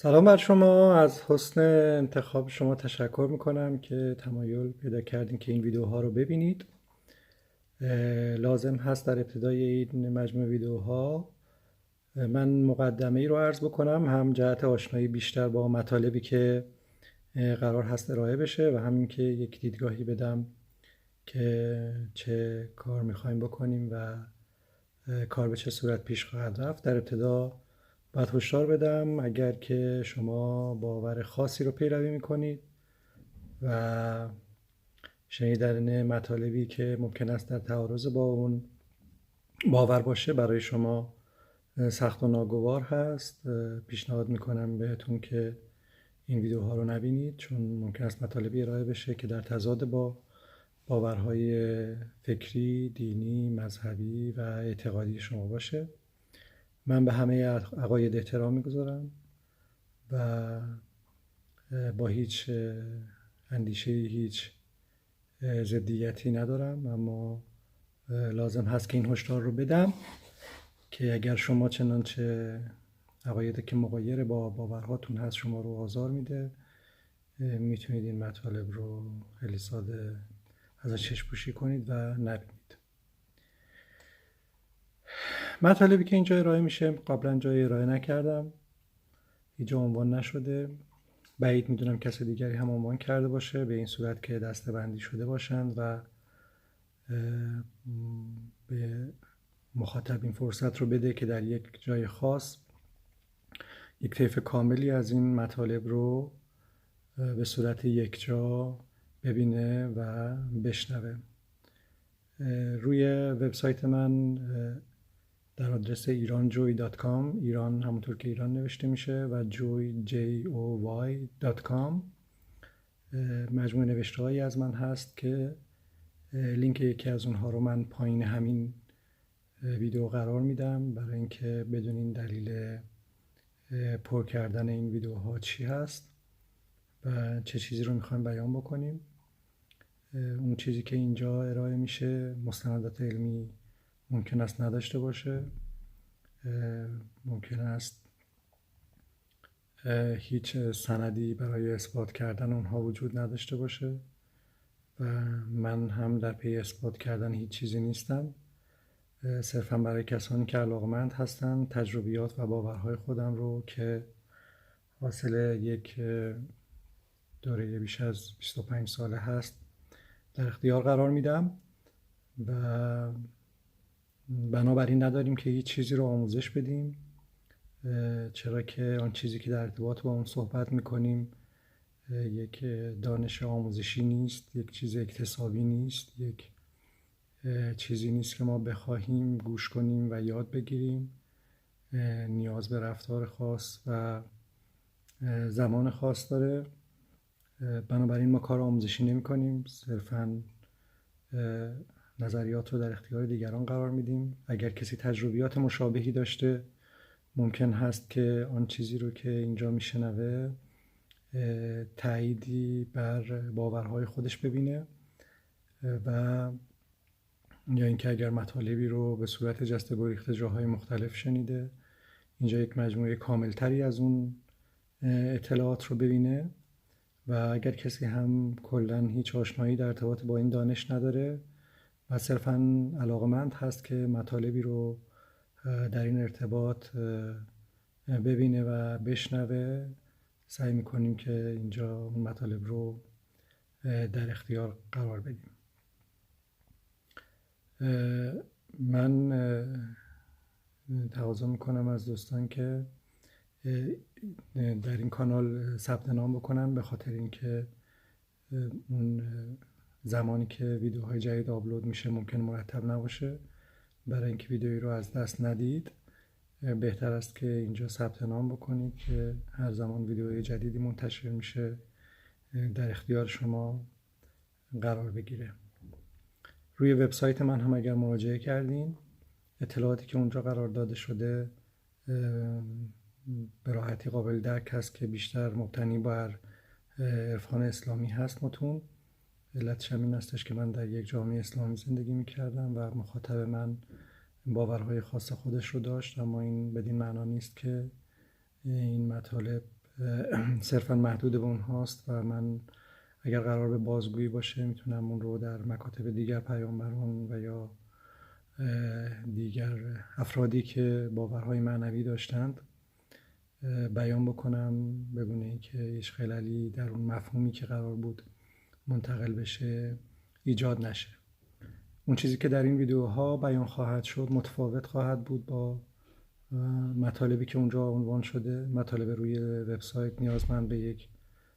سلام بر شما. از حسن انتخاب شما تشکر میکنم که تمایل پیدا کردین که این ویدیوها رو ببینید. لازم هست در ابتدای این مجموعه ویدیوها من مقدمه ای رو عرض بکنم، هم جهت آشنایی بیشتر با مطالبی که قرار هست ارائه بشه و همین که یک دیدگاهی بدم که چه کار میخوایم بکنیم و کار به چه صورت پیش خواهد رفت. در ابتدا باید هشدار بدم اگر که شما باور خاصی رو پیروی میکنید و شنیدن مطالبی که ممکن است در تعارض با اون باور باشه برای شما سخت و ناگوار هست، پیشنهاد میکنم بهتون که این ویدیوها رو نبینید، چون ممکن است مطالبی ارائه بشه که در تضاد با باورهای فکری، دینی، مذهبی و اعتقادی شما باشه. من به همه عقاید احترام میگذارم و با هیچ اندیشه، هیچ ضدیتی ندارم، اما لازم هست که این هشدار رو بدم که اگر شما چنانچه عقایدی که مغایر با باورهاتون هست شما رو آزار میده، میتونید این مطالب رو خیلی ساده ازش چشم‌پوشی کنید و نبینید. مطالبی که اینجا ارائه میشه قبلا جای ارائه نکردم، اینجا عنوان نشده. بعید میدونم کس دیگری هم عنوان کرده باشه، به این صورت که دسته‌بندی شده باشند و به مخاطب این فرصت رو بده که در یک جای خاص یک طیف کاملی از این مطالب رو به صورت یکجا ببینه و بشنوه. روی وبسایت من در آدرس iranjoy.com، ایران همونطور که ایران نوشته میشه، و joy.com مجموعه نوشته هایی از من هست که لینک یکی از اونها رو من پایین همین ویدیو قرار میدم برای اینکه بدونین دلیل پر کردن این ویدیوها چی هست و چه چیزی رو میخوایم بیان بکنیم. اون چیزی که اینجا ارائه میشه مستندات علمی ممکن است نداشته باشه، ممکن است هیچ سندی برای اثبات کردن اونها وجود نداشته باشه و من هم در پی اثبات کردن هیچ چیزی نیستم. صرفا برای کسانی که علاقمند هستند تجربیات و باورهای خودم رو که حاصل یک دوره بیش از 25 ساله هست در اختیار قرار میدم و بنابراین نداریم که هیچ چیزی رو آموزش بدیم، چرا که آن چیزی که در ارتباط با اون صحبت میکنیم یک دانش آموزشی نیست، یک چیز اکتسابی نیست، یک چیزی نیست که ما بخواهیم گوش کنیم و یاد بگیریم. نیاز به رفتار خاص و زمان خاص داره. بنابراین ما کار آموزشی نمی کنیم، صرفاً نظریات رو در اختیار دیگران قرار میدیم. اگر کسی تجربیات مشابهی داشته ممکن هست که آن چیزی رو که اینجا میشنوه تأییدی بر باورهای خودش ببینه و یا اینکه اگر مطالبی رو به صورت جسته گریخته جاهای مختلف شنیده اینجا یک مجموعه کاملتری از اون اطلاعات رو ببینه و اگر کسی هم کلاً هیچ آشنایی در ارتباط با این دانش نداره و صرفاً علاقمند هست که مطالبی رو در این ارتباط ببینه و بشنوه، سعی میکنیم که اینجا اون مطالب رو در اختیار قرار بدیم. من تقاضا میکنم از دوستان که در این کانال ثبت نام بکنن، به خاطر اینکه اون زمانی که ویدیوهای جدید آپلود میشه ممکن مرتب نباشه. برای اینکه ویدیویی رو از دست ندید بهتر است که اینجا ثبت نام بکنید که هر زمان ویدیوی جدیدی منتشر میشه در اختیار شما قرار بگیره. روی وبسایت من هم اگر مراجعه کردین اطلاعاتی که اونجا قرار داده شده به راحتی قابل درک هست که بیشتر مبتنی بر عرفان اسلامی هست متون. علتش هم این هستش که من در یک جامعه اسلامی زندگی میکردم و مخاطب من باورهای خاص خودش رو داشت، اما این بدین معنا نیست که این مطالب صرفا محدود به اونهاست و من اگر قرار به بازگویی باشه میتونم اون رو در مکاتب دیگر پیامبران و یا دیگر افرادی که باورهای معنوی داشتند بیان بکنم، بدون اینکه هیچ خللی در اون مفهومی که قرار بود منتقل بشه ایجاد نشه. اون چیزی که در این ویدیوها بیان خواهد شد متفاوت خواهد بود با مطالبی که اونجا عنوان شده. مطالب روی وبسایت نیازمند به یک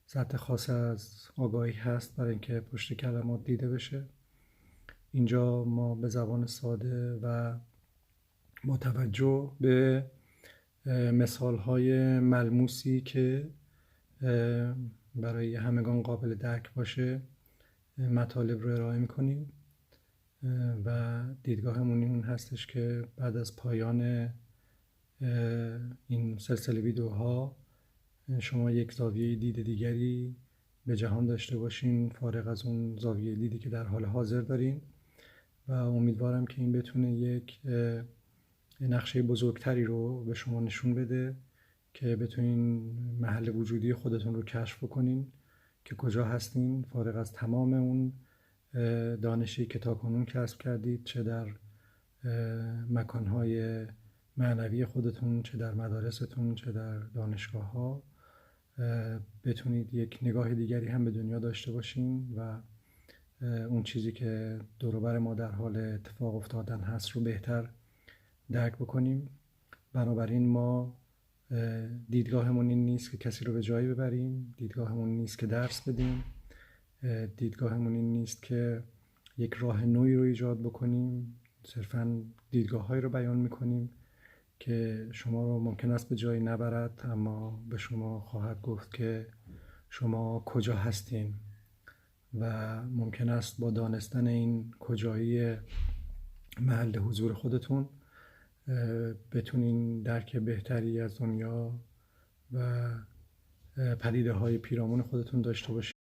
سطح خاص از آگاهی هست برای اینکه پشت کلمات دیده بشه. اینجا ما به زبان ساده و با توجه به مثال‌های ملموسی که برای همگان قابل درک باشه مطالب رو ارائه می‌کنیم و دیدگاهمون این هستش که بعد از پایان این سلسله ویدیوها شما یک زاویه دید دیگری به جهان داشته باشین فارغ از اون زاویه دیدی که در حال حاضر دارین و امیدوارم که این بتونه یک نقشه بزرگتری رو به شما نشون بده که بتونین محل وجودی خودتون رو کشف کنین که کجا هستین فارغ از تمام اون دانشی که تاکنون کسب کردید، چه در مکانهای معنوی خودتون، چه در مدارستون، چه در دانشگاه ها، بتونید یک نگاه دیگری هم به دنیا داشته باشین و اون چیزی که دور و بر ما در حال اتفاق افتادن هست رو بهتر درک بکنیم. بنابراین ما دیدگاهمون این نیست که کسی رو به جایی ببریم، دیدگاهمون نیست که درس بدیم، دیدگاهمون این نیست که یک راه نوعی رو ایجاد بکنیم. صرفاً دیدگاه‌هایی رو بیان می‌کنیم که شما رو ممکن است به جایی نبرد، اما به شما خواهد گفت که شما کجا هستین و ممکن است با دانستن این کجایی محل حضور خودتون بتونین درک بهتری از دنیا و پدیده‌های پیرامون خودتون داشته باشین.